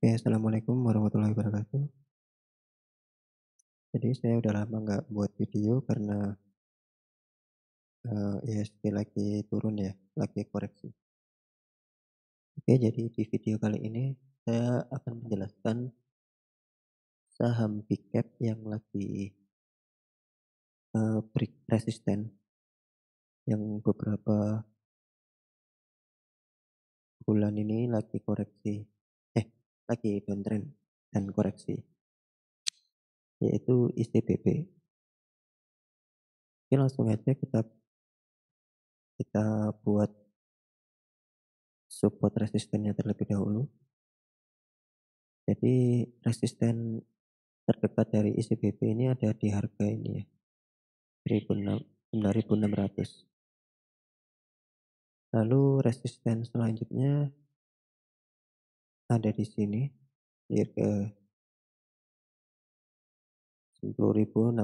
Oke, assalamualaikum warahmatullahi wabarakatuh. Jadi saya udah lama nggak buat video karena IHSG lagi turun ya, lagi koreksi. Oke, jadi di video kali ini saya akan menjelaskan saham big cap yang lagi break resisten, yang beberapa bulan ini lagi koreksi, lagi downtrend dan koreksi, yaitu ICBP. Oke, langsung aja kita kita buat support resistennya terlebih dahulu. Jadi resisten terdekat dari ICBP ini ada di harga ini ya, 9.600. Lalu resisten selanjutnya ada di sini di harga 10.600.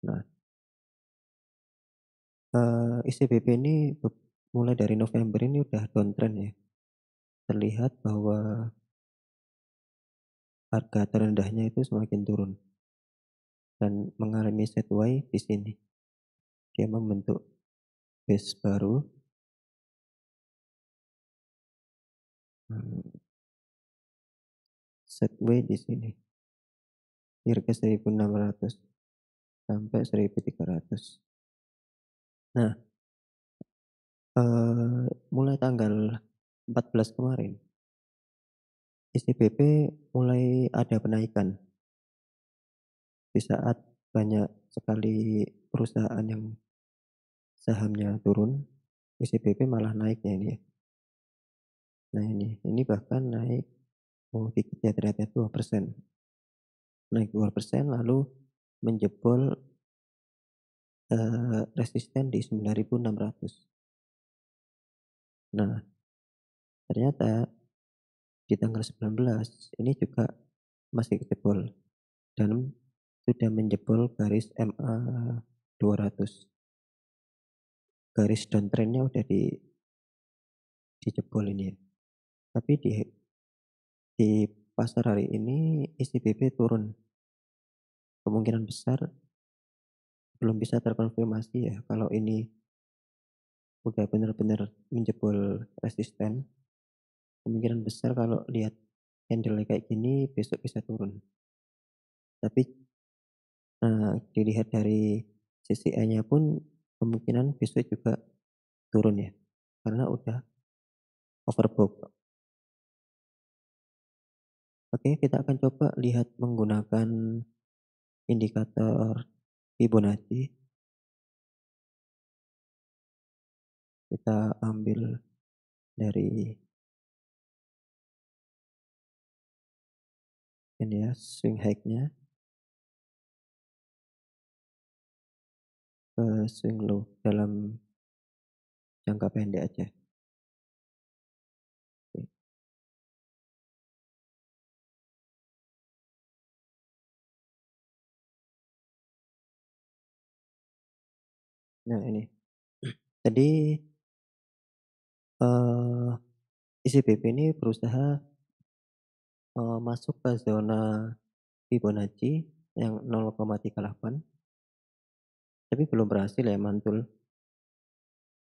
Nah, ICBP ini mulai dari November ini udah downtrend ya. Terlihat bahwa harga terendahnya itu semakin turun dan mengalami sideways di sini. Dia membentuk base baru, sideways di sini di harga 1.600 sampai 1.300. Nah, mulai tanggal 14 kemarin, ICBP mulai ada penaikan. Di saat banyak sekali perusahaan yang sahamnya turun, ICBP malah naik ya ini ya. Nah ini bahkan naik, dikit ya ternyata 2%. Naik 2% lalu menjebol resisten di 9.600. Nah, ternyata di tanggal 19 ini juga masih kejebol dan sudah menjebol garis MA 200. Garis downtrend-nya udah dijebol ini ya. Tapi di pasar hari ini ICBP turun. Kemungkinan besar belum bisa terkonfirmasi ya kalau ini udah benar-benar menjebol resisten. Kemungkinan besar kalau lihat candle kayak gini besok bisa turun. Tapi dilihat dari CCI-nya pun kemungkinan besok juga turun ya. Karena udah overbought. Oke, kita akan coba lihat menggunakan indikator Fibonacci. Kita ambil dari ini ya, swing high-nya ke swing low dalam jangka pendek aja. Oke. Nah ini, tadi ICBP ini berusaha masuk ke zona Fibonacci yang 0,38, tapi belum berhasil ya mantul.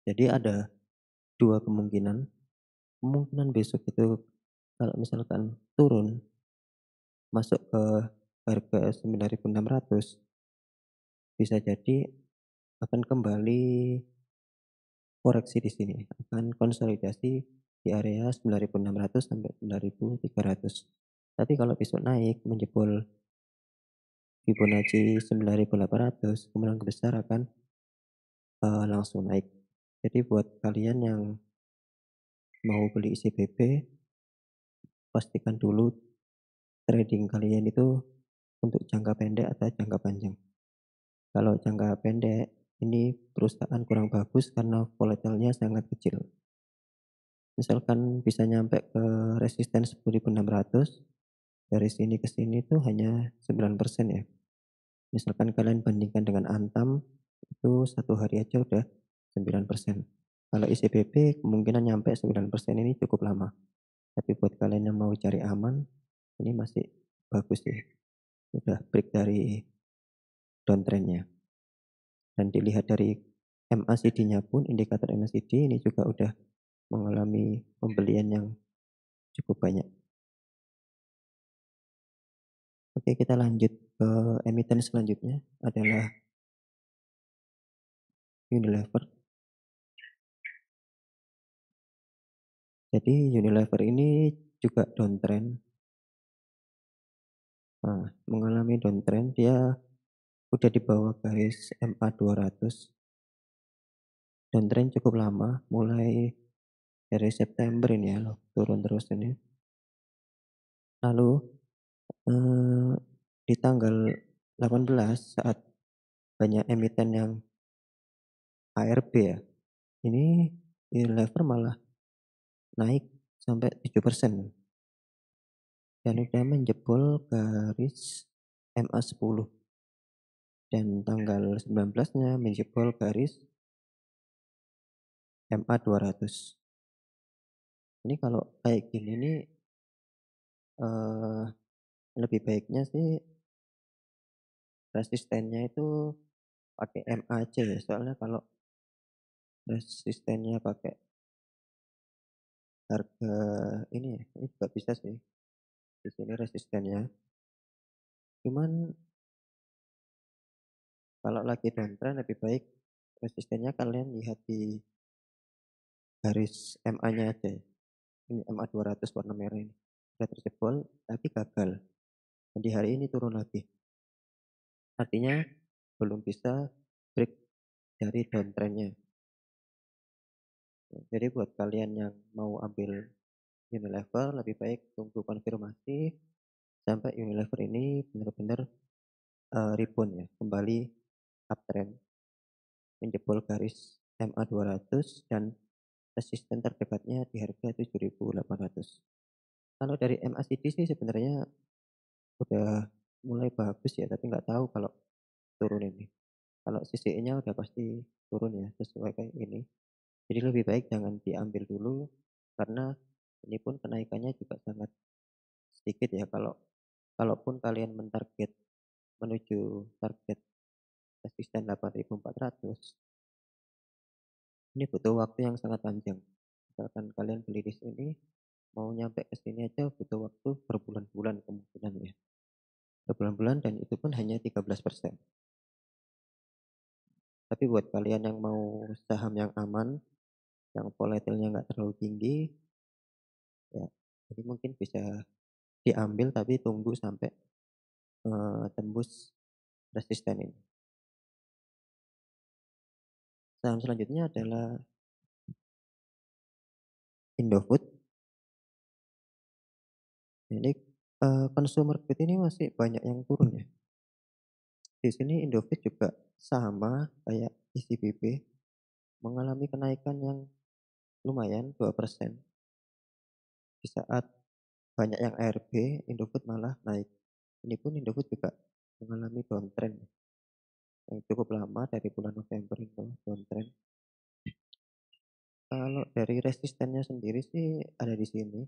Jadi ada dua kemungkinan. Kemungkinan besok itu kalau misalkan turun masuk ke harga 9.600, bisa jadi akan kembali koreksi di sini, akan konsolidasi di area 9.600 sampai 9.300. Tapi kalau besok naik menjebol Fibonacci 9.800, kemungkinan besar akan langsung naik. Jadi buat kalian yang mau beli ICBP, pastikan dulu trading kalian itu untuk jangka pendek atau jangka panjang. Kalau jangka pendek, ini perusahaan kurang bagus karena volatilnya sangat kecil. Misalkan bisa nyampe ke resisten 10.600, dari sini ke sini tuh hanya 9% ya. Misalkan kalian bandingkan dengan Antam, itu satu hari aja udah 9%. Kalau ICBP kemungkinan nyampe 9% ini cukup lama. Tapi buat kalian yang mau cari aman, ini masih bagus sih. Udah break dari downtrend-nya. Dan dilihat dari MACD-nya pun, indikator MACD ini juga udah mengalami pembelian yang cukup banyak. Oke, kita lanjut ke emiten selanjutnya adalah Unilever. Jadi Unilever ini juga downtrend. Nah, mengalami downtrend, dia udah di bawah garis MA 200. Downtrend cukup lama, mulai dari September ini ya loh, turun terus ini. Lalu eh, di tanggal 18 saat banyak emiten yang ARB ya, ini Unilever malah naik sampai 7% dan udah menjebol garis MA10 dan tanggal 19-nya menjebol garis MA 200. Ini kalau kayak gini nih eh, lebih baiknya sih resistennya itu pakai MA aja ya, soalnya kalau resistennya pakai harga ini juga bisa sih di sini resistennya. Cuman kalau lagi downtrend lebih baik resistennya kalian lihat di garis MA-nya aja ya. Ini MA 200 warna merah ini. Sudah terjebol tapi gagal. Dan di hari ini turun lagi. Artinya belum bisa break dari downtrendnya. Jadi buat kalian yang mau ambil Unilever lebih baik tunggu konfirmasi sampai Unilever ini benar-benar rebound ya, kembali uptrend, menjebol garis MA 200 dan resisten terdekatnya di harga 7.800. Kalau dari MACD sih sebenarnya udah mulai bagus ya, tapi nggak tahu kalau turun ini. Kalau CCE-nya udah pasti turun ya, sesuai kayak ini. Jadi lebih baik jangan diambil dulu karena ini pun kenaikannya juga sangat sedikit ya. Kalaupun kalian mentarget menuju target resisten 8.400, ini butuh waktu yang sangat panjang. Misalkan kalian beli di sini, mau nyampe ke sini aja butuh waktu berbulan-bulan kemungkinan ya. Berbulan-bulan dan itu pun hanya 13%. Tapi buat kalian yang mau saham yang aman, yang volatilnya nggak terlalu tinggi, ya jadi mungkin bisa diambil tapi tunggu sampai tembus resisten ini. Saham selanjutnya adalah Indofood. Ini consumer good ini masih banyak yang turun ya. Di sini Indofood juga sama kayak ICBP mengalami kenaikan yang lumayan 2%. Di saat banyak yang ARB, Indofood malah naik. Ini pun Indofood juga mengalami downtrend yang cukup lama dari bulan November itu downtrend. Kalau dari resistennya sendiri sih ada di sini.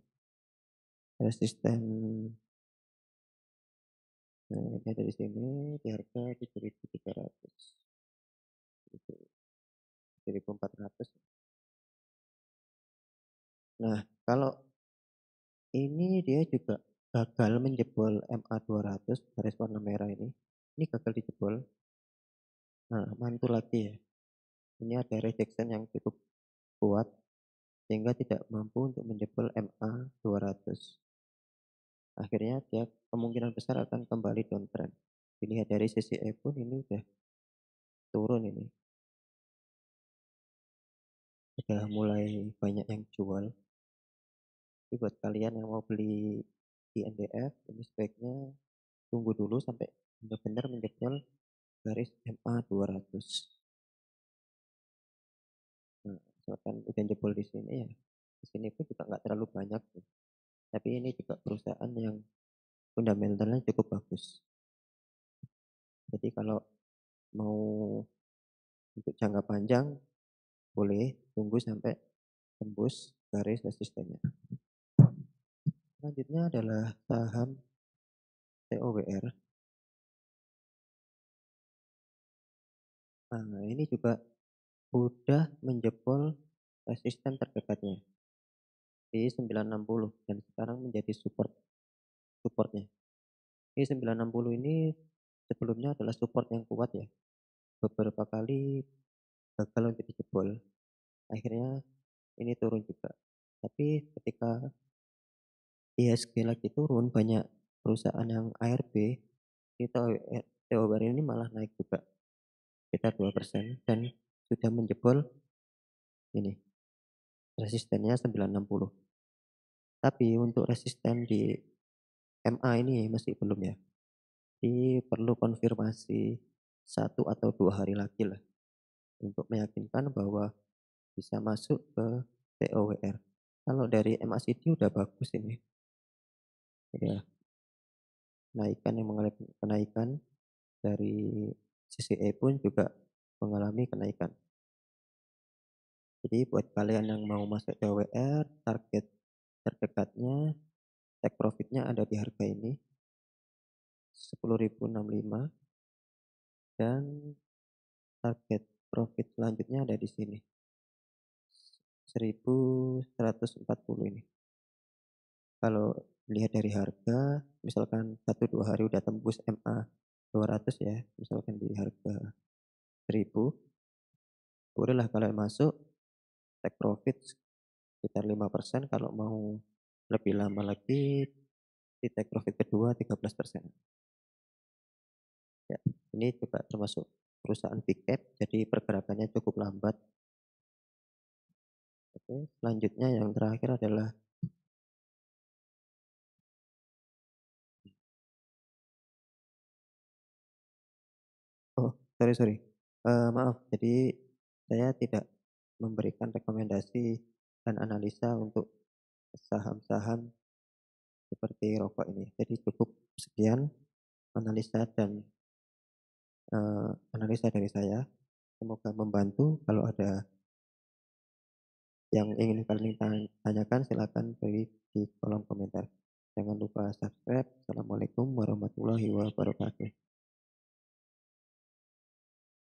Resisten ini ada di sini di harga 7.300. 7.400. Nah, kalau ini dia juga gagal menjebol MA 200 garis warna merah ini. Ini gagal dijebol. Nah, mantul lagi ya. Ini ada rejection yang cukup kuat sehingga tidak mampu untuk menjebol MA 200. Akhirnya dia kemungkinan besar akan kembali downtrend. Dilihat dari CCE pun ini udah turun ini. Udah mulai banyak yang jual. Jadi buat kalian yang mau beli di NDF, ini sebaiknya tunggu dulu sampai benar-benar menjebol garis MA 200. Nah, misalkan udah jebol di sini ya, di sini pun juga nggak terlalu banyak sih. Tapi ini juga perusahaan yang fundamentalnya cukup bagus. Jadi kalau mau untuk jangka panjang boleh tunggu sampai tembus garis resistennya. Selanjutnya adalah saham TOWR. Nah, ini juga udah menjebol resisten terdekatnya di 960 dan sekarang menjadi supportnya. Di 960 ini sebelumnya adalah support yang kuat ya. Beberapa kali gagal untuk dijebol. Akhirnya ini turun juga. Tapi ketika IHSG lagi turun, banyak perusahaan yang ARB, TOWR ini malah naik juga sekitar 2% dan sudah menjebol ini resistennya 960. Tapi untuk resisten di MA ini masih belum ya. Jadi perlu konfirmasi 1 atau 2 hari lagi lah untuk meyakinkan bahwa bisa masuk ke TOWR. Kalau dari MACD udah bagus ini. Ya, kenaikan yang mengalami kenaikan dari CCE pun juga mengalami kenaikan. Jadi buat kalian yang mau masuk TOWR, target terdekatnya take profitnya ada di harga ini 10.065 dan target profit selanjutnya ada di sini 1140 ini. Kalau melihat dari harga, misalkan 1-2 hari udah tembus MA 200 ya, misalkan di harga 1000, bolehlah kalian masuk take profit sekitar 5%, kalau mau lebih lama lagi di take profit kedua 13%. Ya, ini juga termasuk perusahaan big cap, jadi pergerakannya cukup lambat. Oke, selanjutnya yang terakhir adalah oh, sorry. Maaf, jadi saya tidak memberikan rekomendasi dan analisa untuk saham-saham seperti rokok ini. Jadi cukup sekian analisa dan analisa dari saya. Semoga membantu. Kalau ada yang ingin kalian tanyakan, silakan beri di kolom komentar. Jangan lupa subscribe. Assalamualaikum warahmatullahi wabarakatuh.